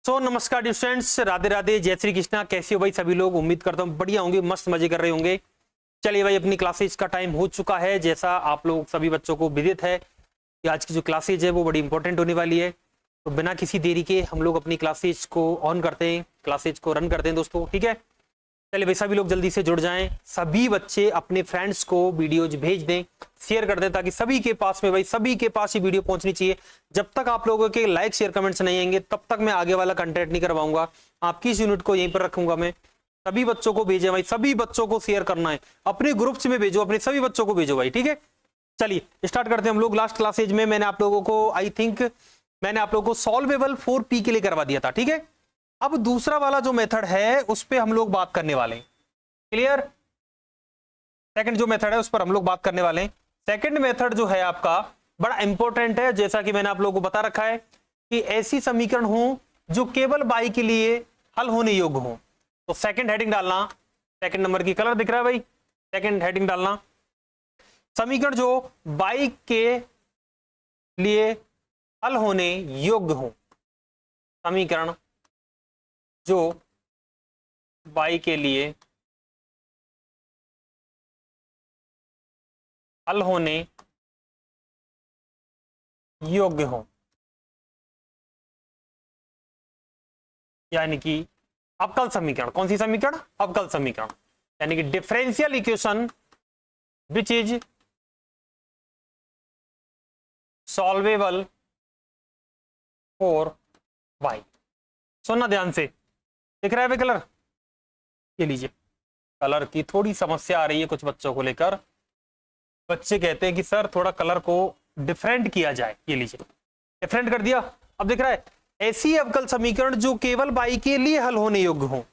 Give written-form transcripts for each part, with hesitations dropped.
नमस्कार dear students, Radhe Radhe, जय श्री कृष्णा। कैसे हो भाई सभी लोग? उम्मीद करता हूँ बढ़िया होंगे, मस्त मजे कर रहे होंगे। चलिए भाई, अपनी क्लासेज का टाइम हो चुका है। जैसा आप लोग सभी बच्चों को विदित है कि आज की जो क्लासेज है वो बड़ी इंपॉर्टेंट होने वाली है। तो बिना किसी देरी के हम लोग अपनी क्लासेज को ऑन करते हैं, क्लासेज को रन करते हैं दोस्तों, ठीक है। चलिए भाई, सभी लोग जल्दी से जुड़ जाएं। सभी बच्चे अपने फ्रेंड्स को वीडियोज भेज दें, शेयर कर दें, ताकि सभी के पास में, भाई सभी के पास ये वीडियो पहुंचनी चाहिए। जब तक आप लोगों के लाइक शेयर कमेंट्स नहीं आएंगे तब तक मैं आगे वाला कंटेंट नहीं करवाऊंगा। आपकी इस यूनिट को यहीं पर रखूंगा मैं। सभी बच्चों को भेजें भाई, सभी बच्चों को शेयर करना है, अपने ग्रुप्स में भेजो, अपने सभी बच्चों को भेजो भाई, ठीक है। चलिए स्टार्ट करते हैं हम लोग। लास्ट क्लासेज में मैंने आप लोगों को मैंने आप लोगों को सॉल्वेबल 4p के लिए करवा दिया था, ठीक है। अब दूसरा वाला जो मेथड है उस पर हम लोग बात करने वाले हैं। क्लियर? सेकंड जो मेथड है उस पर हम लोग बात करने वाले हैं। सेकंड मेथड जो है आपका बड़ा इंपॉर्टेंट है। जैसा कि मैंने आप लोगों को बता रखा है कि ऐसी समीकरण हो जो केवल बाई के लिए हल होने योग्य हो। तो सेकंड हेडिंग डालना, सेकंड नंबर की कलर दिख रहा है भाई, सेकंड हेडिंग डालना, समीकरण जो बाई के लिए हल होने योग्य हो। समीकरण जो बाई के लिए हल होने योग्य हो, यानी कि अवकल समीकरण। कौन सी समीकरण? अवकल समीकरण, यानी कि differential equation which is solvable for y. सुनना ध्यान से, दिख रहा है भाई कलर? ये लीजिए, कलर की थोड़ी समस्या आ रही है कुछ बच्चों को लेकर। बच्चे कहते हैं कि सर थोड़ा कलर को डिफरेंट किया जाए। ये लीजिए, डिफरेंट कर दिया। अब दिख रहा है, ऐसी अवकल समीकरण जो केवल बाई के लिए हल होने योग्य हो,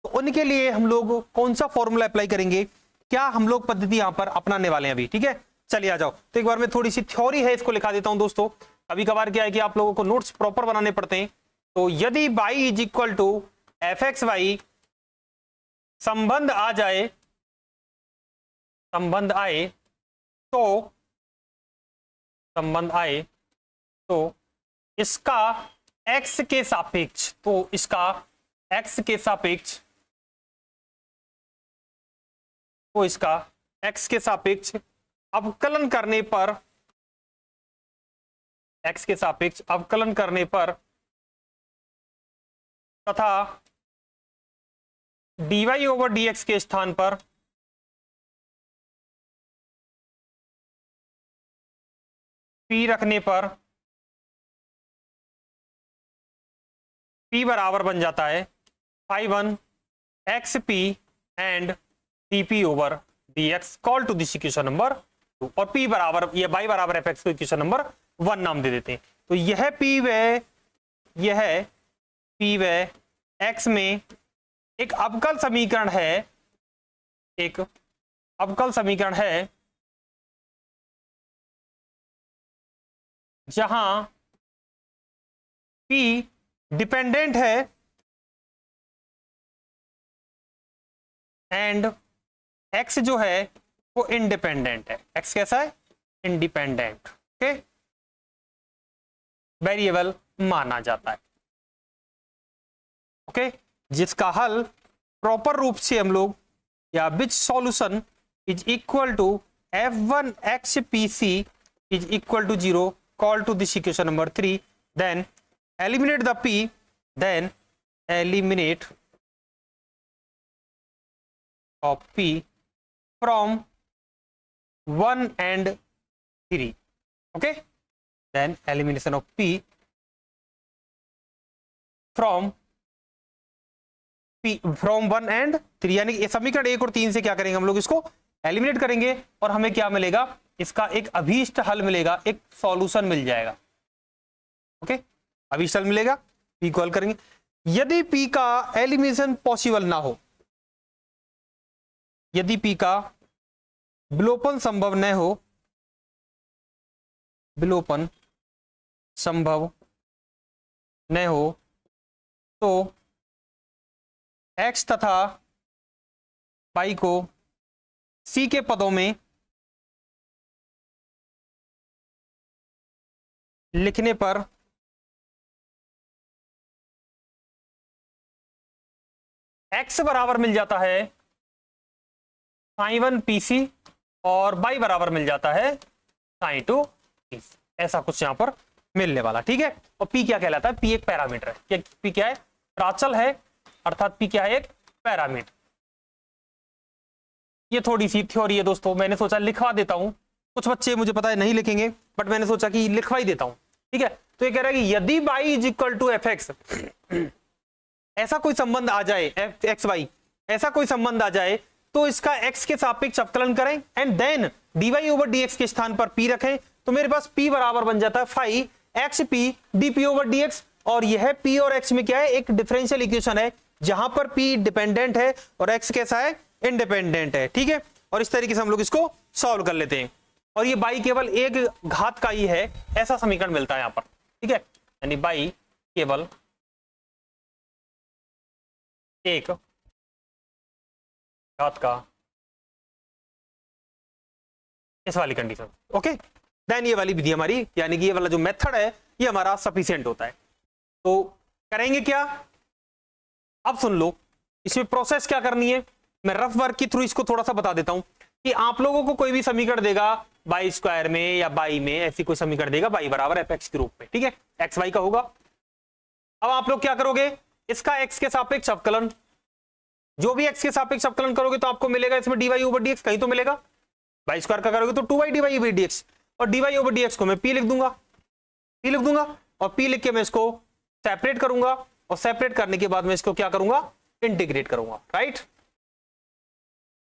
तो उनके लिए हम लोग कौन सा फॉर्मूला अप्लाई करेंगे, क्या हम लोग पद्धति यहां पर अपनाने वाले हैं अभी, ठीक है। चलिए आ जाओ। तो एक बार मैं थोड़ी सी थ्योरी है इसको लिखा देता हूं दोस्तों। कभी कभार क्या है कि आप लोगों को नोट्स प्रॉपर बनाने पड़ते हैं। तो यदि y is equal to f x y संबंध आ जाए, संबंध आए तो संबंध आए तो इसका x के सापेक्ष, तो इसका x के सापेक्ष, तो इसका x के सापेक्ष अवकलन करने पर, x के सापेक्ष अवकलन करने पर तथा dy ओवर dx के स्थान पर p रखने पर p बराबर बन जाता है phi 1 xp and dp over dx call to this equation number 2। और p बराबर, ये y बराबर fx को इक्वेशन नंबर 1 नाम दे देते हैं। तो यह p व x में एक अवकल समीकरण है, एक अवकल समीकरण है जहां p डिपेंडेंट है एंड x जो है वो इंडिपेंडेंट है। x कैसा है? इंडिपेंडेंट, ओके, वेरिएबल माना जाता है, ओके। जिसका हल प्रॉपर रूप से हम लोग, या which solution is equal to f1 xpc is equal to 0 call to this equation number 3। Then eliminate the p, then eliminate of p from 1 and 3, okay, then elimination of p from 1 and 3, यानी कि समीकरण 1 और 3 से क्या करेंगे हम लोग, इसको एलिमिनेट करेंगे और हमें क्या मिलेगा, इसका एक अभीष्ट हल मिलेगा, एक सॉल्यूशन मिल जाएगा, ओके। अभीष्ट हल मिलेगा, पी को हल करेंगे। यदि पी का एलिमिनेशन पॉसिबल ना हो, यदि पी का विलोपन संभव न हो, विलोपन संभव न हो, तो x तथा y को c के पदों में लिखने पर x बराबर मिल जाता है sin1 pc और y बराबर मिल जाता है sin2 pc। ऐसा कुछ यहां पर मिलने वाला, ठीक है। और p क्या कहलाता है? p एक पैरामीटर है। p क्या है? प्राचल है, अर्थात p क्या है? एक पैरामीटर। ये थोड़ी सी थ्योरी है दोस्तों, मैंने सोचा लिखवा देता हूं। कुछ बच्चे मुझे पता है नहीं लिखेंगे, बट मैंने सोचा कि लिखवा ही देता हूं, ठीक है। तो ये कह रहा है कि यदि y is equal to f x, ऐसा कोई संबंध आ जाए, एफ एक्स वाई ऐसा कोई संबंध आ जाए, तो इसका x के सापेक्ष अवकलन करें and then dy over dx के स्थान पर p रखें, तो मेरे पास p बराबर बन जाता है phi x p dp over dx। और यह p और x में क्या है? एक डिफरेंशियल इक्वेशन है जहां पर p डिपेंडेंट है और x कैसा है? इंडिपेंडेंट है, ठीक है। और इस तरीके से हम लोग इसको सॉल्व कर लेते हैं। और ये y केवल एक घात का ही है, ऐसा समीकरण मिलता है यहां पर, ठीक है। यानी y केवल एक घात का, इस वाली कंडीशन, ओके। देन ये वाली विधि हमारी, यानी कि ये वाला जो मेथड है ये हमारा सफिशिएंट होता है। तो करेंगे क्या? अब सुन लो, इसमें प्रोसेस क्या करनी है, मैं रफ वर्क के थ्रू इसको थोड़ा सा बता देता हूं कि आप लोगों को कोई भी समीकरण देगा बाई स्क्वायर में या बाई में, ऐसी कोई समीकरण देगा बाई बराबर एफ एक्स के रूप में, ठीक है, एक्स वाई का होगा। अब आप लोग क्या करोगे? इसका एक्स के सापेक्ष अवकलन, जो भी एक्स के सापेक्ष अवकलन करोगे तो आपको मिलेगा इसमें dy ओवर dx, कहीं तो मिलेगा। बाई स्क्वायर का करोगे तो 2y dy ओवर dx, और dy ओवर dx को मैं p लिख दूंगा, और p लिख के मैं इसको सेपरेट करूंगा, और सेपरेट करने के बाद मैं इसको क्या करूंगा? इंटीग्रेट करूंगा, राइट।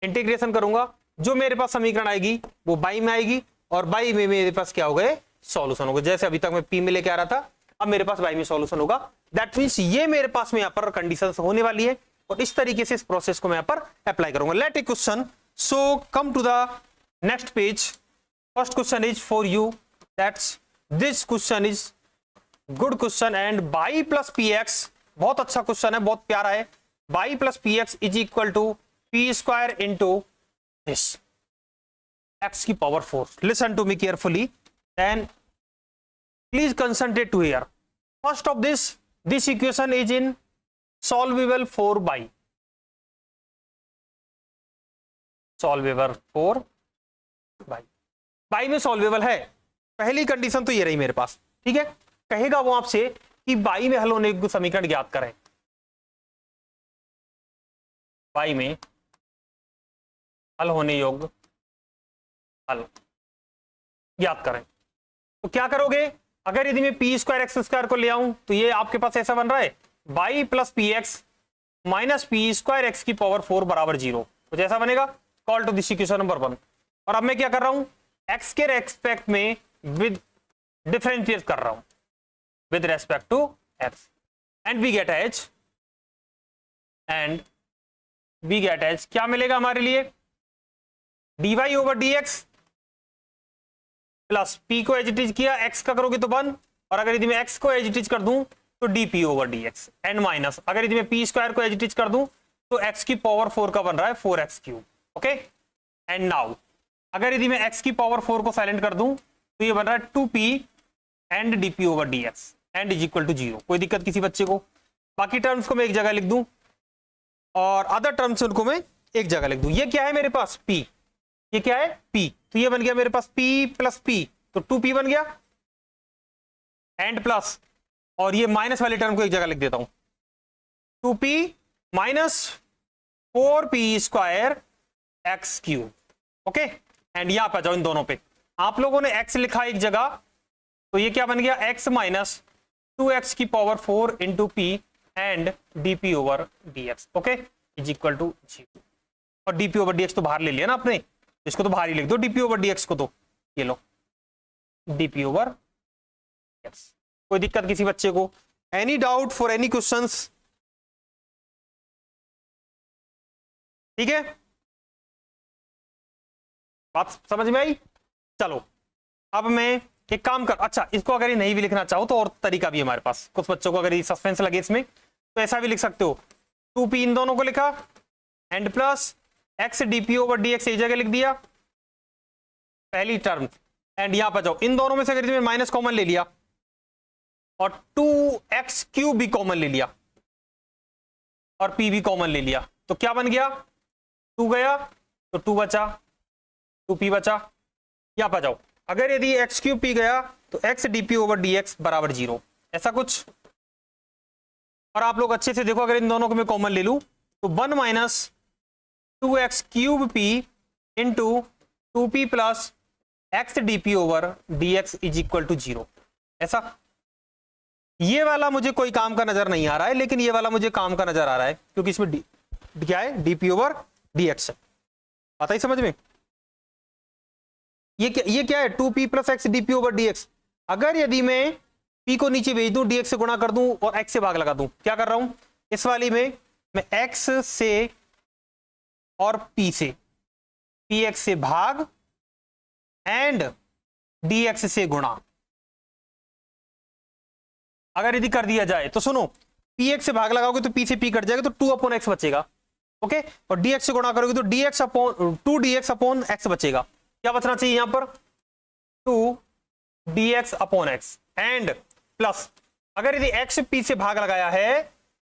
इंटीग्रेशन करूंगा, जो मेरे पास समीकरण आएगी वो बाई में आएगी, और बाई में मेरे पास क्या हो गए? सॉल्यूशन होगा। जैसे अभी तक मैं p में लेके आ रहा था, अब मेरे पास बाई में सॉल्यूशन होगा। दैट मींस ये मेरे पास में यहाँ पर कंडीशन होने वाली है, और इस तरीके से इस प्रोसेस को मैं यहाँ पर अप्लाई करूंगा। Let a question, so come to the next page. First question is for you, that's this question is good question, and by plus p x, बहुत अच्छा क्वेश्चन है, बहुत प्यारा है। By plus p x is equal to p square into this x की power 4। Listen to me carefully and please concentrate to here. First of this equation is in solvable for by, solvable for by में solvable है। पहली condition तो ये रही मेरे पास, ठीक है। कहेगा वो आपसे कि बाई में हल होने योग्य समीकरण ज्ञात करें, बाई में हल होने योग्य हल ज्ञात करें। तो क्या करोगे? अगर यदि मैं पी स्क्वायर एक्स स्क्वायर को ले आऊं तो ये आपके पास ऐसा बन रहा है by plus p x minus p square x की पावर 4 बराबर 0, तो जैसा बनेगा call to this equation number 1। और अब मैं क्या कर रहा हूं? एक्स के रेस्पेक्ट में विद डिफरेंशिएट कर रहा हूं with respect to x, and we get h क्या मिलेगा हमारे लिए? dy over dx plus p को एज इट इज किया, x का करोगे तो 1, और अगर यदि मैं x को एज इट इज कर दूं तो dp over dx, and minus अगर यदि मैं p स्क्वायर को एज इट इज कर दूं तो x की पावर 4 का बन रहा है 4x cube, okay. And now अगर यदि मैं x की पावर 4 को साइलेंट कर दूं तो ये बन रहा है 2p and dp over dx and is equal to 0। कोई दिक्कत किसी बच्चे को? बाकी टर्म्स को मैं एक जगह लिख दूं और अदर टर्म्स उनको मैं एक जगह लिख दूं। ये क्या है मेरे पास? p, ये क्या है? p, तो ये बन गया मेरे पास p प्लस p, तो 2p बन गया, एंड प्लस, और ये माइनस वाले टर्म को एक जगह लिख देता हूं, 2p minus 4p square x cube, okay. And यहां पर जाओ, इन दोनों पे आप लोगों ने x लिखा एक जगह, तो ये क्या बन गया? x माइनस 2x की power 4 into p and dp over dx, okay, is equal to 0। और dp ओवर dx तो बाहर ले लिया ना आपने, इसको तो बाहर ही लिख दो dp ओवर dx को, तो ये लो dp ओवर dx। कोई दिक्कत किसी बच्चे को? Any doubt for any questions? ठीक है, बात समझ में आई? चलो अब मैं एक काम कर, अच्छा इसको अगर ये नहीं भी लिखना चाहो तो और तरीका भी हमारे पास, कुछ बच्चों को अगर ये सस्पेंस लगे इसमें तो ऐसा भी लिख सकते हो, 2p इन दोनों को लिखा and plus x dp over dx एक जगह लिख दिया पहली टर्म, एंड यहां पर जाओ, इन दोनों में से अगर माइनस कॉमन ले लिया और 2x क्यूब भी कॉमन ले लिया, और p भी कॉमन ले लिया, तो क्या बन गया, 2 गया तो 2 बचा, 2p बचा। यहां पर जाओ, अगर यदि x क्यूब p गया तो x dp ओवर dx बराबर 0, ऐसा कुछ। और आप लोग अच्छे से देखो, अगर इन दोनों को मैं कॉमन ले लूं तो 1 minus 2x cube p into 2p plus x dp over dx is equal to 0, ऐसा। ये वाला मुझे कोई काम का नजर नहीं आ रहा है, लेकिन ये वाला मुझे काम का नजर आ रहा है, क्योंकि इसमें क्या है, dp ओवर dx है। आता ही समझ में? ये क्या है, 2p plus x dp over dx। अगर यदि मैं p को नीचे भेज दूं, dx से गुणा कर दूं और x से भाग लगा दूं, क्या कर रहा हूं इस वाली में, मैं x से और p से, px से भाग एंड dx से गुणा। अगर यदि कर दिया जाए तो सुनो, px से भाग लगाओगे तो p से p कट जाएगा, तो 2 अपॉन x बचेगा, ओके। और dx से गुणा करोगे तो dx upon 2dx upon x बचेगा। क्या बचना चाहिए यहां पर, 2 dx upon x and plus, अगर यदि x p से भाग लगाया है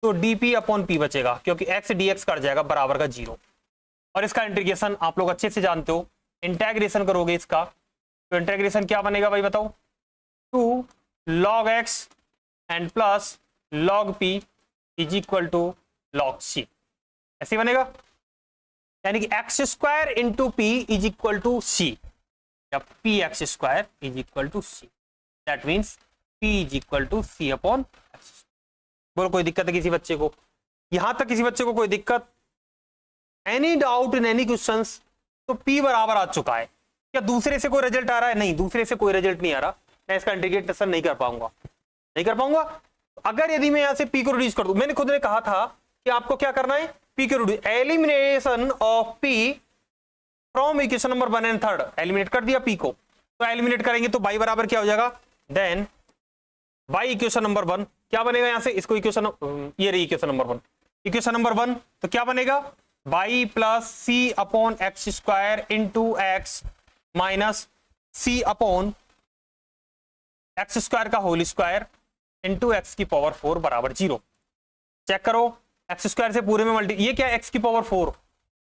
तो dp अपॉन p बचेगा, क्योंकि x dx कट जाएगा बराबर का 0। और इसका इंटीग्रेशन आप लोग अच्छे से जानते हो, इंटीग्रेशन करोगे इसका तो इंटीग्रेशन क्या बनेगा भाई बताओ, 2 log x and plus log p is equal to log c, ऐसे बनेगा। यानी कि x square into p is equal to c, या p x square is equal to c, that means p is equal to c upon x. बोलो कोई दिक्कत है किसी बच्चे को? यहां तक किसी बच्चे को कोई दिक्कत, any doubt in any questions? तो p बराबर आ चुका है। क्या दूसरे से कोई रिजल्ट आ रहा है? नहीं, दूसरे से कोई रिजल्ट नहीं आ रहा। मैं इसका इंटीग्रेशन नहीं कर पाऊंगा, नहीं कर पाऊंगा। अगर यदि मैं यहां से p को रिड्यूस कर दूं, मैंने खुद ने कहा था कि आपको क्या करना है, p को reduce, elimination of p from equation number 1 and 3, eliminate कर दिया p को। तो एलिमिनेट करेंगे तो y बराबर क्या हो जाएगा, देन y इक्वेशन नंबर 1 क्या बनेगा, यहां से इसको इक्वेशन, ये रही इक्वेशन नंबर 1, इक्वेशन नंबर 1 तो क्या बनेगा, y plus c upon x square into x minus c upon x square का होल स्क्वायर इंटू एक्स की पावर 4 बराबर 0। चेक करो, एक्स स्क्वायर से पूरे में मल्टी, ये क्या है, एक्स की पावर 4,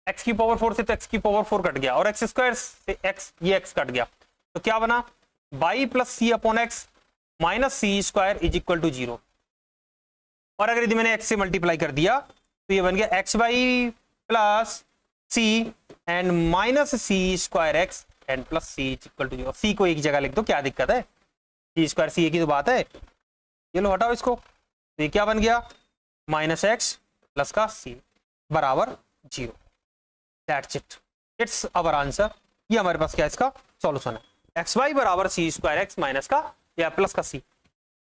एक्स की पावर 4 से तो एक्स की पावर 4 कट गया, और एक्स स्क्वायर से एक्स, ये एक्स कट गया, तो क्या बना, y plus c upon x minus c square is equal to 0। और अगर यदि मैंने एक्स से मल्टीप्लाई कर दिया तो ये बन गया x Y plus C and minus c square x and plus C is equal to 0। सी को एक जगह लिख दो, क्या दिक्कत है, सी स्क्वायर सी एक ही तो बात है। ये लो हटाओ इसको, तो ये क्या बन गया, माइनस एक्स प्लस का सी बराबर 0। That's it, it's our answer. ये हमारे पास क्या है, इसका सॉल्यूशन है, एक्स वाई बराबर सी स्क्वायर एक्स माइनस का या प्लस का सी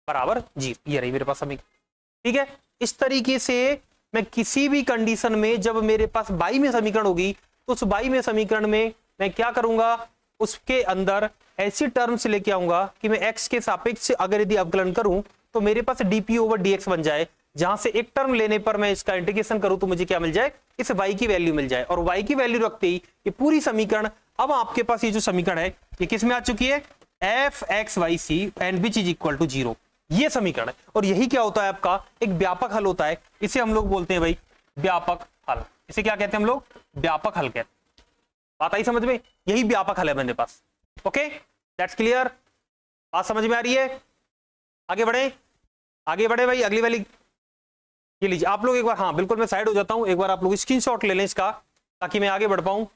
बराबर 0। ये रही मेरे पास समीकरण, ठीक है। इस तरीके से मैं किसी भी कंडीशन में जब मेरे पास बाई में समीकरण होगी तो उस बाई में समीकरण में मैं क्या करूंगा, उसके अंदर ऐसी टर्म्स लेके आऊंगा कि मैं x के सापेक्ष अगर यदि अवकलन करूं तो मेरे पास dp ओवर dx बन जाए, जहां से एक टर्म लेने पर मैं इसका इंटीग्रेशन करूं तो मुझे क्या मिल जाए, इस y की वैल्यू मिल जाए। और y की वैल्यू रखते ही ये पूरी समीकरण, अब आपके पास ये जो समीकरण है ये किस में आ चुकी है, f x y c and which is equal to 0। ये समीकरण है, और यही क्या होता है आपका एक व्यापक हल होता है। इसे हम लोग बोलते हैं भाई व्यापक हल। इसे क्या कहते हैं हम लोग, व्यापक हल कहते हैं। बात आई समझ में, यही व्यापक हल है मेरे पास। ओके, दैट्स क्लियर, बात समझ में आ रही है? आगे बढ़े, आगे बढ़े भाई। अगली वाली ये लीजिए आप लोग एक बार, हाँ बिल्कुल मैं साइड हो जाता हूं, एक बार आप लोग स्क्रीनशॉट ले लें इसका ताकि मैं आगे बढ़ पाऊं।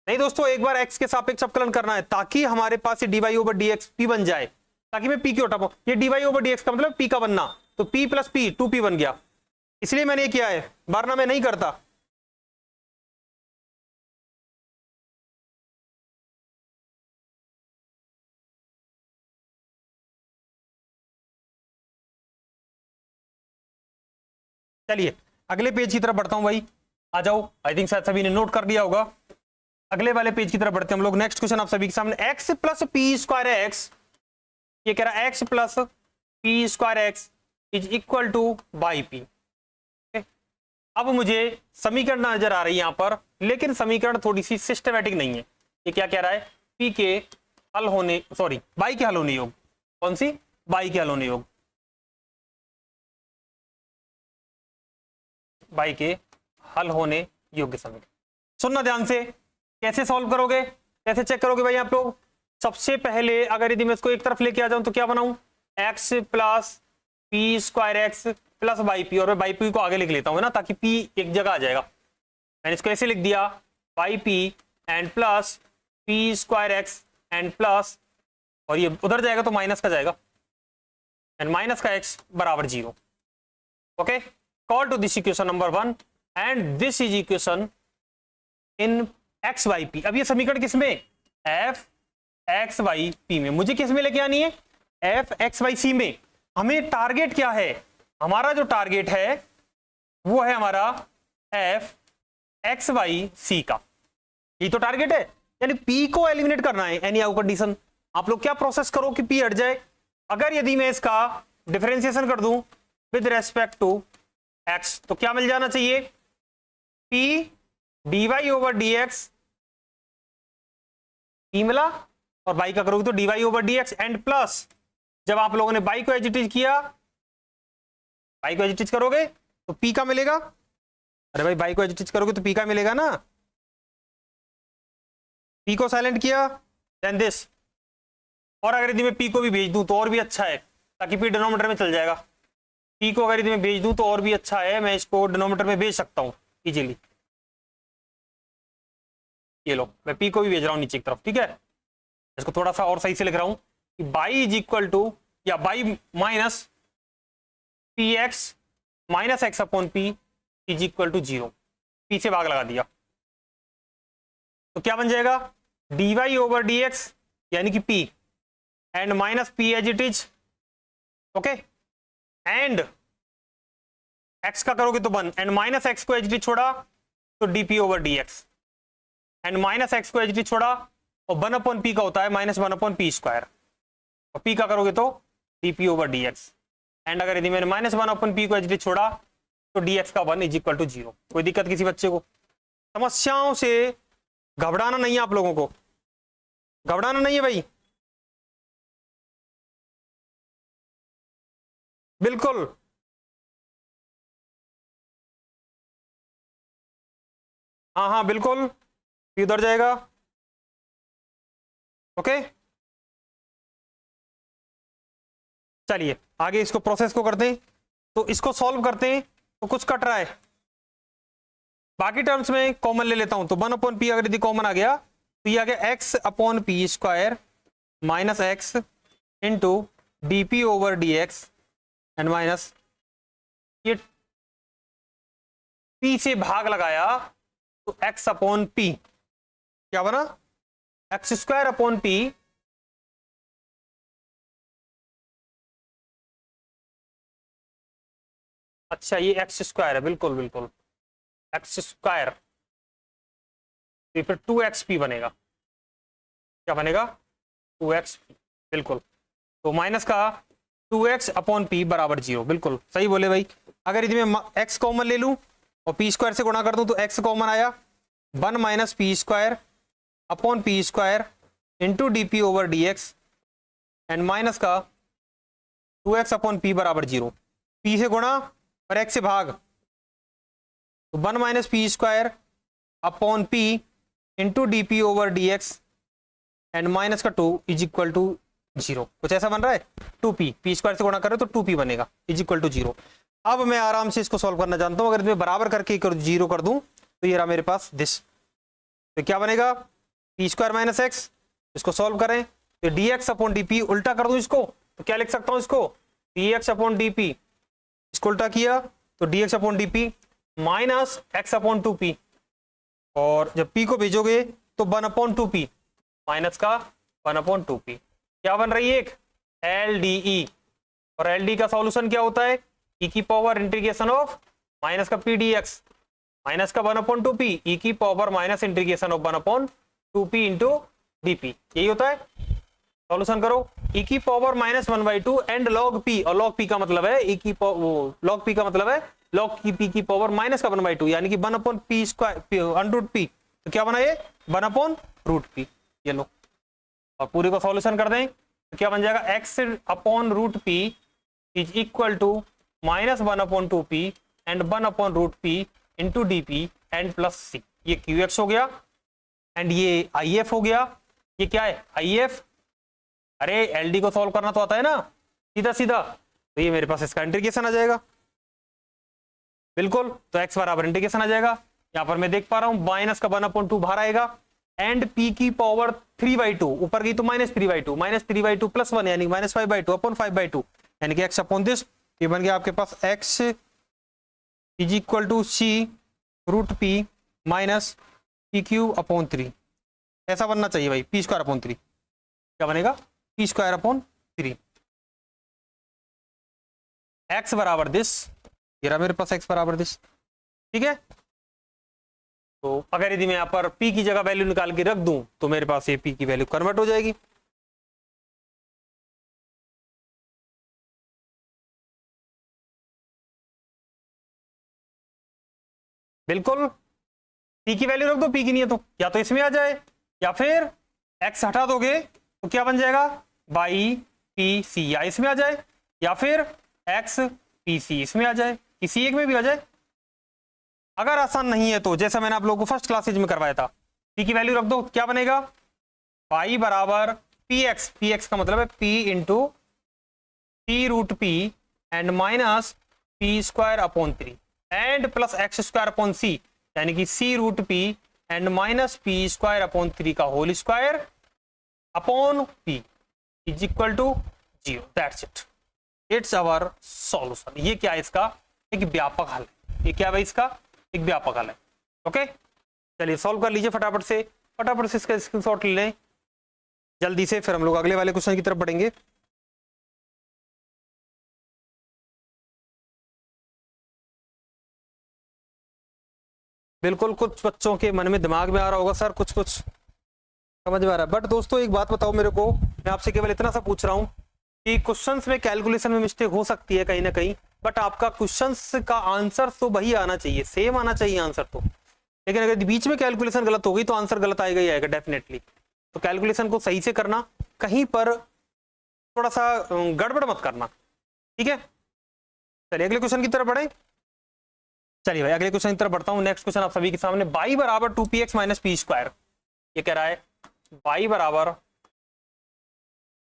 नहीं दोस्तों, एक बार x के सापेक्ष अवकलन करना है ताकि हमारे पास ये dy ओवर dx p बन जाए, ताकि मैं p क्यों उठा पाऊं। ये dy ओवर dx का मतलब p का बनना, तो p प्लस p 2p बन गया, इसलिए मैंने ये किया है, वरना मैं नहीं करता। चलिए अगले पेज की तरफ बढ़ता हूं भाई, आ जाओ। आई थिंक शायद सभी ने नोट कर दिया होगा। अगले वाले पेज की तरफ बढ़ते हैं हम लोग। नेक्स्ट क्वेश्चन आप सभी के सामने, x plus P square x, ये कह रहा है x plus P square x is equal two by P. अब मुझे समीकरण नजर आ रही है यहां पर, लेकिन समीकरण थोड़ी सी सिस्टमैटिक नहीं है। ये क्या कह रहा है, p के हल होने, सॉरी बाई के हल होने योग, कौन सी, बाई के हल होने योग, बाई के हल होने योग्य समीकरण। सुनना ध्यान से, कैसे सॉल्व करोगे, कैसे चेक करोगे भाई आप लोग। सबसे पहले अगर यदि मैं इसको एक तरफ लेके आ जाऊं तो क्या बनाऊं, x plus P square x plus by P, और मैं बाई पी को आगे लिख लेता हूं ना, ताकि p एक जगह आ जाएगा। मैंने इसको ऐसे लिख दिया, by P and plus P square x and plus, और ये उधर जाएगा तो माइनस का जाएगा, एंड माइनस का x बराबर 0। Okay, call to this equation number 1 and this is equation in x y p. अब ये समीकरण किसमें, एफ एक्स वाई पी में। मुझे किस में लेके आनी है, एफ एक्स वाई सी में। हमें टारगेट क्या है, हमारा जो टारगेट है वो है हमारा एफ एक्स वाई सी का, ये तो टारगेट है, यानी पी को एलिमिनेट करना है एनी आउट कंडीशन। आप लोग क्या प्रोसेस करो कि पी हट जाए। अगर यदि मैं इसका डिफरेंशिएशन कर दूं विद रेस्पेक्ट टू एक्स तो क्या मिल जाना चाहिए, p d y over d x, p मिला, और बाई का करोगे तो d y over d x, and plus जब आप लोगों ने बाई को एजिटिज किया, बाई को एजिटिज करोगे तो पी का मिलेगा। अरे भाई बाई को एजिटिज करोगे तो पी का मिलेगा ना, पी को साइलेंट किया देन दिस, और अगर यदि मैं पी को भी भेज दूं तो और भी अच्छा है, ताकि पी डिनोमिनेटर में चल जाएगा। पी को अगर यदि मैं भेज दूं तो और भी अच्छा है, मैं इसको डिनोमिनेटर में भेज सकता हूं इजीली। ये लो, मैं पी को भी भेज रहा हूं नीचे की तरफ, ठीक है। इसको थोड़ा सा और सही से लिख रहा हूं कि बाई इज इक्वल टू, या by minus p x minus x upon p is equal to 0। P से भाग लगा दिया तो क्या बन जाएगा, d y over d x यानी कि p, and minus p as it is, okay, and x का करोगे तो 1, एंड माइनस एक्स को एच डी छोड़ा तो dp over d x, and minus x को एच डी छोड़ा और 1 अपॉन पी का होता है माइनस 1 अपॉन पी स्क्वायर, और पी का करोगे तो dp over d x, and अगर यदि मैंने माइनस 1 अपॉन पी को एच डी छोड़ा तो डी एक्स का 1 इज इक्वल टू 0। कोई दिक्कत किसी बच्चे को, समस्याओं से घबराना नहीं है, आप लोगों को घबराना नहीं है भाई, बिल्कुल। हाँ हाँ बिल्कुल, उधर जाएगा, ओके। चलिए आगे इसको प्रोसेस को करते हैं, तो इसको सॉल्व करते हैं तो कुछ कट रहा है, बाकी टर्म्स में कॉमन ले लेता हूं तो 1 अपॉन पी अगर यदि कॉमन आ गया तो ये आ गया x upon p square minus x into d P over d x, and minus ये पी से भाग लगाया तो एक्स अपॉन पी क्या बना, एक्स स्क्वायर अपॉन पी अच्छा ये एक्स स्क्वायर है, बिल्कुल बिल्कुल एक्स स्क्वायर, तो फिर 2xp बनेगा, क्या बनेगा 2xp, बिल्कुल। तो माइनस का 2x अपॉन पी बराबर 0, बिल्कुल सही बोले भाई। अगर यदि मैं x कॉमन ले लूं और p स्क्वायर से गुणा कर दूं तो x कॉमन आया 1 minus p square upon p square into d P over d x, and minus का 2x अपॉन पी बराबर 0, p से गुणा और x से भाग, तो 1 minus p square upon P into d P over d x, and minus का 2 is equal to 0। कुछ ऐसा बन रहा है, 2p, पी स्क्वायर से गुणा करें तो 2p बनेगा इज इक्वल टू 0। अब मैं आराम से इसको सॉल्व करना जानता हूं, अगर मैं बराबर करके 0 कर दूं तो ये रहा मेरे पास दिस, तो क्या बनेगा पी स्क्वायर माइनस एक्स, इसको सॉल्व करें तो D x upon D P, उल्टा कर दूं इसको तो क्या लिख सकता हूं इसको, D x upon D P, इसको उल्टा किया तो D x upon D P minus x upon 2p, और जब p को भेजोगे तो 1 अपॉन 2p, माइनस का 1 अपॉन 2p, क्या बन रही है एक LDE, और LDE का सॉल्यूशन क्या होता है, e की पावर इंटीग्रेशन ऑफ माइनस का p dx माइनस का 1 अपॉन 2p e की power minus integration of 1 upon 2p into dp, यही होता है। सॉल्यूशन करो, e की power minus 1/2 and log p, और log p का मतलब है e की log p का मतलब है log की p की पावर माइनस का 1/2 यानी कि 1 upon p square under root p, तो क्या बना ये 1 अपॉन रूट p, ये लो और पूरे को सॉल्यूशन कर दें तो क्या बन जाएगा, x upon root p is equal to -1/2p and 1/√p into d p and plus c. ये क्यू एक्स हो गया एंड ये आई एफ हो गया। ये क्या है, आई एफ। अरे एल डी को सॉल्व करना तो आता है ना सीधा सीधा, तो ये मेरे पास इसका इंटीग्रेशन आ जाएगा। बिल्कुल, तो x बराबर इंटीग्रेशन आ जाएगा। यहां पर मैं देख पा रहा हूं माइनस का 1/2 बाहर आएगा एंड p की पावर 3/2 ऊपर गई तो -3/2 -3/2 प्लस 1 यानी -5/2 अपॉन 5/2 यानी कि x अपॉन दिस। ये बन गया आपके पास x is equal to c root p minus pq upon 3। ऐसा बनना चाहिए भाई, p² अपॉन 3। क्या बनेगा, p² अपॉन 3। x बराबर दिस, ये रहा मेरे पास x बराबर दिस। ठीक है, तो अगर यदि मैं यहां पर p की जगह वैल्यू निकाल के रख दूं तो मेरे पास ये p की वैल्यू कन्वर्ट हो जाएगी। बिल्कुल, p की वैल्यू रख दो, p की नहीं है तो या तो इसमें आ जाए या फिर x हटा दोगे तो क्या बन जाएगा, बाई पी सी, या इसमें आ जाए या फिर x पी सी इसमें आ जाए, किसी एक में भी आ जाए। अगर आसान नहीं है तो जैसा मैंने आप लोगों को फर्स्ट क्लासेज में करवाया था, p की वैल्यू रख दो, क्या बनेगा, पाई बराबर पी एक्स का मतलब है p into c root p and minus p² upon 3 and plus x² upon c यानी कि c root p and minus p² upon 3 का whole square upon p is equal to 0। That's it, it's our solution. ये क्या है, इसका एक व्यापक हल है। ये क्या है इसका एक व्यापक हल है। ओके, चलिए सॉल्व कर लीजिए फटाफट से इसका स्क्रीनशॉट ले लें जल्दी से, फिर हम लोग अगले वाले क्वेश्चन की तरफ बढ़ेंगे। बिल्कुल, कुछ बच्चों के मन में दिमाग में आ रहा होगा सर कुछ समझ में आ रहा है, बट दोस्तों एक बात बताओ मेरे को, मैं आपसे केवल इतना सा पूछ रहा हूं कि क्वेश्चंस में कैलकुलेशन में मिस्टेक हो सकती है कहीं ना कहीं, बट आपका क्वेश्चंस का आंसर तो वही आना चाहिए, सेम आना चाहिए आंसर तो। लेकिन अगर बीच में कैलकुलेशन गलत हो गई तो आंसर गलत आएगा ही आएगा डेफिनेटली। तो कैलकुलेशन को सही से करना, कहीं पर थोड़ा सा गड़बड़ मत करना। ठीक है, चलिए अगले क्वेश्चन की तरफ बढ़े। चलिए भाई अगले क्वेश्चन की तरफ बढ़ता हूं। नेक्स्ट क्वेश्चन आप सभी के सामने, y बराबर 2px माइनस p²। ये कह रहा है y बराबर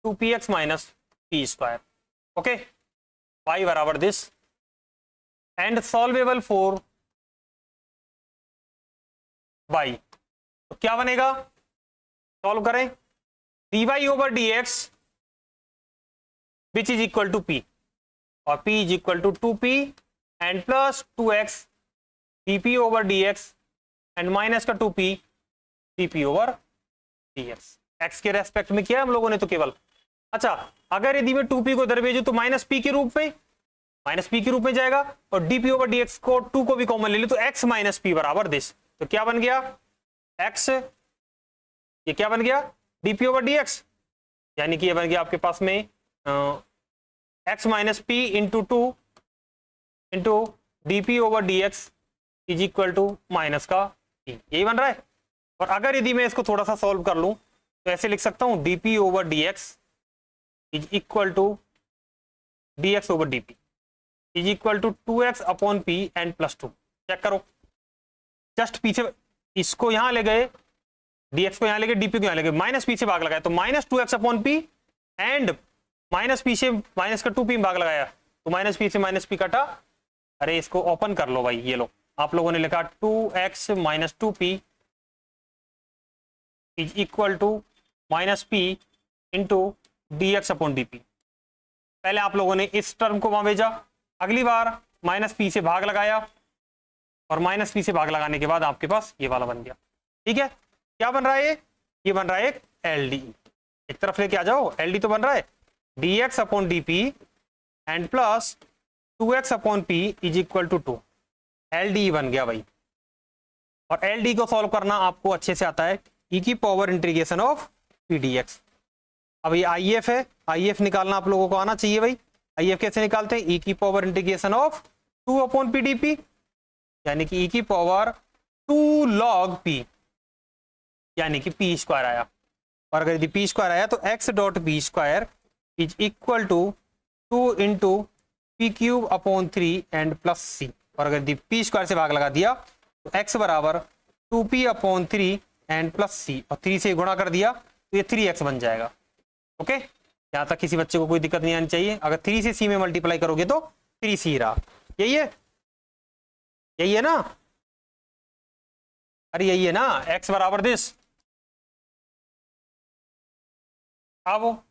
2px minus p²। Okay, y बराबर this and solvable for y। तो क्या बनेगा, सॉल्व करें, dy over dx which is equal to p और p is equal to 2p and plus 2x dp over dx and minus का 2p dp over dx। x के respect में किया हम लोगों ने तो केवल। अच्छा, अगर यदि मैं 2p को इधर भेजूं तो माइनस p के रूप में जाएगा और dp ओवर dx को 2 को भी कॉमन ले ली तो x माइनस p बराबर दिस। तो क्या बन गया x, ये क्या बन गया dp ओवर dx, यानी कि ये बन गया आपके पास में x minus p into 2 into dp over dx is equal to minus का p, यही बन रहा है। और अगर यदि मैं इसको थोड़ा सा सॉल्व कर लूं तो ऐसे लिख सकता हूं dp over dx is equal to dx over dp is equal to 2x upon p and plus 2। Check करो, जस्ट पीछे इसको यहां ले गए, dx को यहां ले गए, dp को यहां ले गए, माइनस p से भाग लगाया तो minus 2x upon p and minus p से माइनस का 2p में भाग लगाया तो माइनस p से माइनस p कटा। अरे इसको ओपन कर लो भाई, ये लो आप लोगों ने लिखा 2x minus 2p is equal to minus p into dx upon dp। पहले आप लोगों ने इस टर्म को वहां भेजा, अगली बार माइनस p से भाग लगाया और माइनस p से भाग लगाने के बाद आपके पास ये वाला बन गया। ठीक है, क्या बन रहा है ये बन रहा है एक LD। एक तरफ लेके आ जाओ, LD तो बन रहा है dx upon dp and plus 2x upon p is equal to 2। LD बन गया भाई, और LD को सॉल्व करना आपको अच्छे से आता है, e की power integration of p dx। अब ये IF है, IF निकालना आप लोगों को आना चाहिए भाई। IF कैसे निकालते हैं, e की power integration of 2 upon p dp यानी कि e की पावर 2 log p यानी कि p² आया। और अगर यदि पी स्क्वायर आया तो x dot p square is equal to 2 into p cube upon 3 and plus c. और अगर यदि पी स्क्वायर से भाग लगा दिया तो एक्स बराबर 2p upon 3 and plus c, और 3 से गुणा कर दिया तो ये 3x बन जाएगा। ओके, यहाँ तक किसी बच्चे को कोई दिक्कत नहीं आनी चाहिए। अगर 3 से c में मल्टीप्लाई करोगे तो 3c रहा। यही है, यही है ना, अरे यही है ना, x बराबर दिस। अब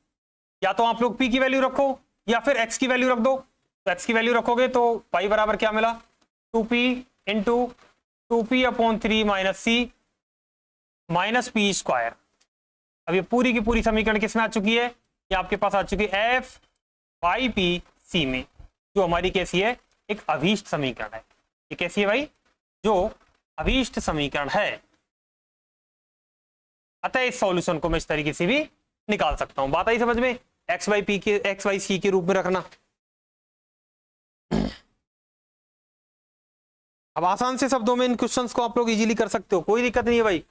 या तो आप लोग p की वैल्यू रखो या फिर x की वैल्यू रख दो। तो x की वैल्यू रखोगे तो y बराबर क्या मिला, 2p into 2p upon 3 minus c minus p square. अब ये पूरी की पूरी समीकरण किसमें आ चुकी है, ये आपके पास आ चुकी है एफ बाई पी सी में, जो हमारी कैसी है, एक अभीष्ट समीकरण है। ये कैसी है भाई, जो अभीष्ट समीकरण है। अतः इस सॉल्यूशन को मैं इस तरीके से भी निकाल सकता हूं। बात आई समझ में, एक्स बाई पी के एक्स बाई सी के रूप में रखना। अब आसान से शब्दों में इन क्वेश्चंस को आप लोग इजीली कर सकते हो, कोई दिक्कत नहीं है भाई।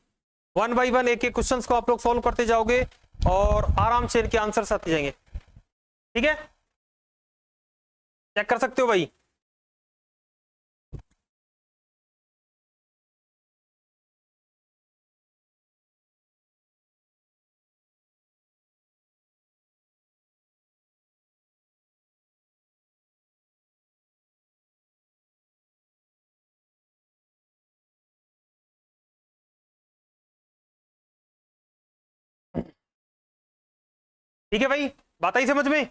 1 बाई 1 एक एक क्वेश्चंस को आप लोग सॉल्व करते जाओगे और आराम से इनके आंसर्स आते जाएंगे। ठीक है, चेक कर सकते हो भाई। ठीक है भाई, बात आई समझ में।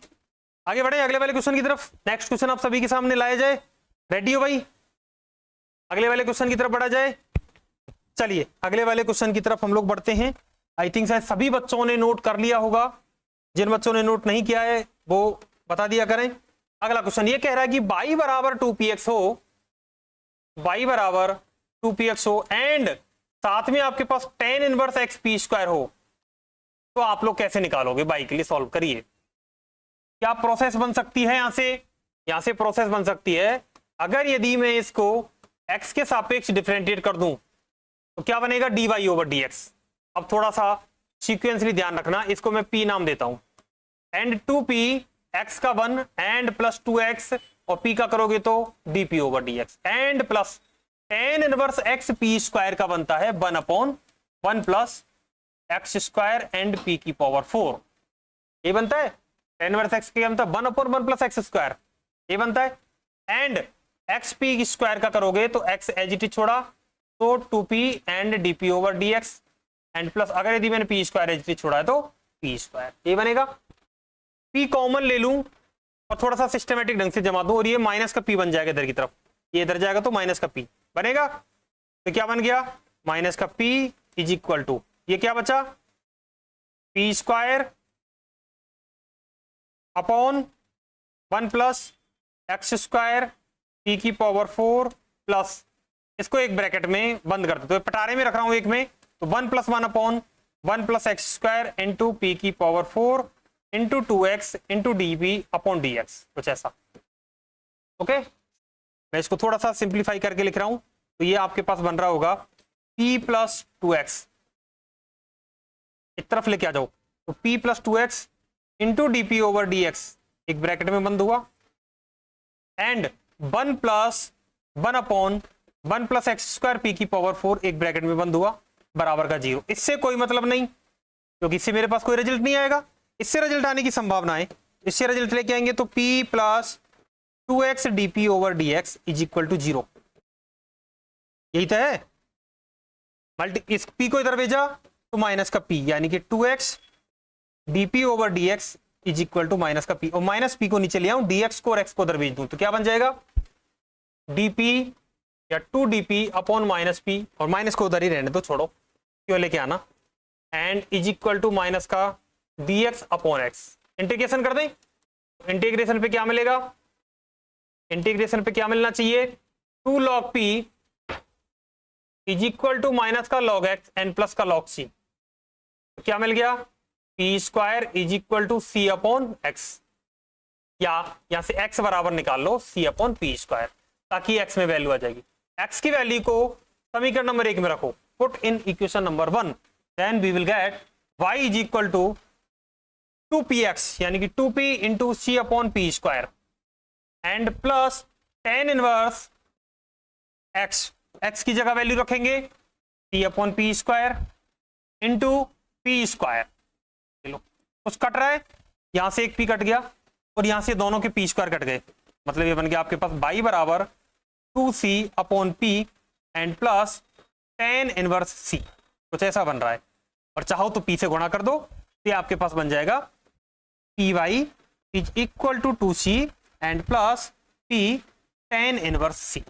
आगे बढ़े अगले वाले क्वेश्चन की तरफ। नेक्स्ट क्वेश्चन आप सभी के सामने लाया जाए। रेडी हो भाई, अगले वाले क्वेश्चन की तरफ बढ़ा जाए। चलिए अगले वाले क्वेश्चन की तरफ हम लोग बढ़ते हैं। आई थिंक शायद सभी बच्चों ने नोट कर लिया होगा, जिन बच्चों ने नोट नहीं किया है वो बता दिया करें। अगला क्वेश्चन ये कह रहा है कि y बराबर 2px हो, y बराबर 2px हो एंड साथ में आपके पास tan inverse x p square हो, तो आप लोग कैसे निकालोगे, y के लिए सॉल्व करिए। क्या प्रोसेस बन सकती है, यहां से प्रोसेस बन सकती है। अगर यदि मैं इसको x के सापेक्ष डिफरेंशिएट कर दूं तो क्या बनेगा, dy ओवर dx। अब थोड़ा सा सीक्वेंसली ध्यान रखना, इसको मैं p नाम देता हूं एंड 2p x का 1 एंड प्लस 2x और p का करोगे तो dp over dx and plus tan inverse x p square का बनता है 1 upon 1 plus x square and p की पावर 4। ये बनता है tan इनवर्स x क्या बनता है, 1 अपॉन 1 प्लस x स्क्वायर, ये बनता है। एंड x p स्क्वायर का करोगे तो x एज इट इज छोड़ा तो 2p and dp over dx and plus अगर यदि मैंने p square as it is छोड़ा है तो p स्क्वायर, ये बनेगा। p कॉमन ले लूं और थोड़ा सा सिस्टमेटिक ढंग से जमा दूं और ये माइनस का p बन जाएगा इधर की तरफ, ये इधर जाएगा तो माइनस का p बनेगा। तो क्या बन गया, माइनस का p इज इक्वल टू, ये क्या बचा, p square upon 1 plus x square p की पावर 4 प्लस, इसको एक ब्रैकेट में बंद कर दो, तो पटारे में रख रहा हूं एक में, तो 1 plus 1 upon 1 plus x square into p की power 4 into 2x into d upon dx, कुछ ऐसा। ओके, मैं इसको थोड़ा सा सिंप्लीफाई करके लिख रहा हूं, तो ये आपके पास बन रहा होगा p प्लस 2x, एक तरफ लेके आ जाओ, तो p plus 2x into D over dx एक ब्रैकेट में बंद हुआ and 1 plus 1 upon 1 plus x square P की पावर 4 एक ब्रैकेट में बंद हुआ बराबर का 0। इससे कोई मतलब नहीं, क्योंकि इससे मेरे पास कोई रिजल्ट नहीं आएगा। इससे रिजल्ट आने की संभावना है, इससे रिजल्ट लेके आएंगे तो p plus 2x dp over dx is equal to 0, यही तो है। मल्टी इस p को इधर भेजा तो माइनस का p, यानी कि 2x dp over dx is equal to minus का p, और माइनस p को नीचे ले आऊं, dx को और x को उधर भेज दूं तो क्या बन जाएगा, dp या 2dp अपॉन माइनस p, और माइनस को उधर ही रहने दो, छोड़ो, क्यों लेके आना, and is equal to minus का dx अपॉन x। इंटीग्रेशन कर दें, इंटीग्रेशन पे क्या मिलेगा, इंटीग्रेशन पे क्या मिलना चाहिए, 2 log p is equal to minus का log x एंड प्लस का log c, क्या मिल गया, p square is equal to c upon x, या यहां से x बराबर निकाल लो c अपॉन p स्क्वायर, ताकि x में वैल्यू आ जाएगी। x की वैल्यू को समीकरण नंबर 1 में रखो, put in equation number 1, then we will get y is equal to 2px यानी कि 2p into c upon p square and plus tan inverse x की जगह वैल्यू रखेंगे c upon p square into p square. चलो कुछ cut रहा है, यहां से एक पी कट गया और यहां से दोनों के पी स्क्वायर कट गए, मतलब ये बन गया आपके पास y बराबर 2c upon P and plus tan inverse c, कुछ ऐसा बन रहा है। और चाहो तो p से गुणा कर दो, ये आपके पास बन जाएगा p y is equal to 2c and plus p tan inverse c।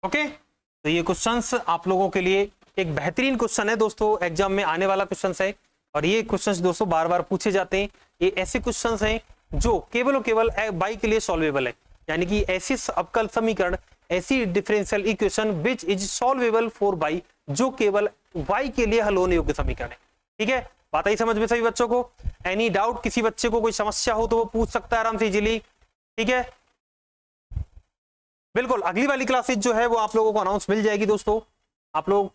Okay, तो ये क्वेश्चंस आप लोगों के लिए एक बेहतरीन क्वेश्चन है दोस्तों, एग्जाम में आने वाला क्वेश्चन है। और ये क्वेश्चंस दोस्तों बार बार पूछे जाते हैं। ये ऐसे क्वेश्चंस हैं जो केवल और केवल बाई के लिए सॉल्वेबल है, यानी कि ऐसी अवकल समीकरण, ऐसी differential equation which is solvable for by, जो केवल y के लिए हल होने योग्य समीकरण है। ठीक है, बात आई समझ में सभी बच्चों को? एनी डाउट, किसी बच्चे को कोई समस्या हो तो वो पूछ सकता है आराम से इजीली। ठीक है, बिल्कुल। अगली वाली क्लासेज जो है वो आप लोगों को अनाउंस मिल जाएगी दोस्तों, आप लोग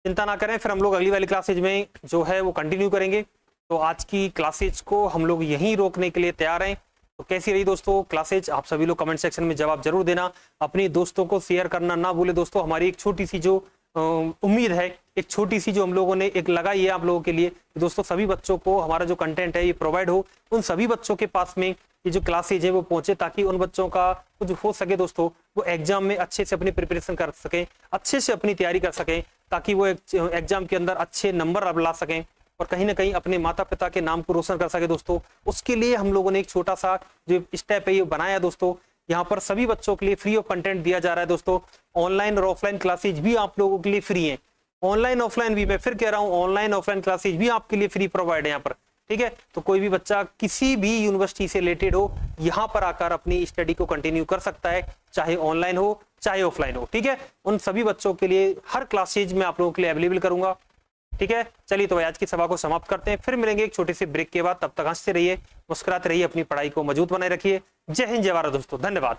चिंता ना करें, फिर हम लोग अगली वाली क्लासेज में जो है वो कंटिन्यू करेंगे। तो आज की क्लासेज को हम लोग यहीं रोकने के लिए तैयार हैं। तो कैसी रही दोस्तों क्लासेज, आप सभी लोग कमेंट सेक्शन में जवाब जरूर देना, अपने दोस्तों को शेयर करना ना भूले दोस्तों। हमारी एक छोटी सी जो उम्मीद है, एक छोटी सी जो हम लोगों ने एक लगाई है आप लोगों के लिए, दोस्तों सभी बच्चों को हमारा जो कंटेंट है ये प्रोवाइड हो, उन सभी बच्चों के पास में ये जो क्लासेज है वो पहुंचे, ताकि उन बच्चों का कुछ हो सके दोस्तों, वो एग्जाम में अच्छे से अपनी प्रिपरेशन कर सकें, अच्छे से अपनी तैयारी कर सकें, ताकि वो एग्जाम के अंदर अच्छे नंबर ला सकें और कहीं ना कहीं अपने माता पिता के नाम को रोशन कर सके दोस्तों। उसके लिए हम लोगों ने एक छोटा सा जो स्टेप है ये बनाया दोस्तों। यहाँ पर सभी बच्चों के लिए फ्री ऑफ कंटेंट दिया जा रहा है दोस्तों। ऑनलाइन और ऑफलाइन क्लासेज भी आप लोगों के लिए फ्री है, ऑनलाइन ऑफलाइन भी, मैं फिर कह रहा हूँ ऑनलाइन ऑफलाइन क्लासेज भी आपके लिए फ्री प्रोवाइड है यहाँ पर। ठीक है, तो कोई भी बच्चा किसी भी यूनिवर्सिटी से रिलेटेड हो, यहाँ पर आकर अपनी स्टडी को कंटिन्यू कर सकता है, चाहे ऑनलाइन हो चाहे ऑफलाइन हो। ठीक है, उन सभी बच्चों के लिए हर क्लासेज में आप लोगों के लिए अवेलेबल करूंगा। ठीक है, चलिए तो आज की सभा को समाप्त करते हैं, फिर मिलेंगे एक छोटे से ब्रेक के बाद। तब तक हंसते रहिए, मुस्कुराते रहिए, अपनी पढ़ाई को मजबूत बनाए रखिए। जय हिंद, जय भारत दोस्तों, धन्यवाद।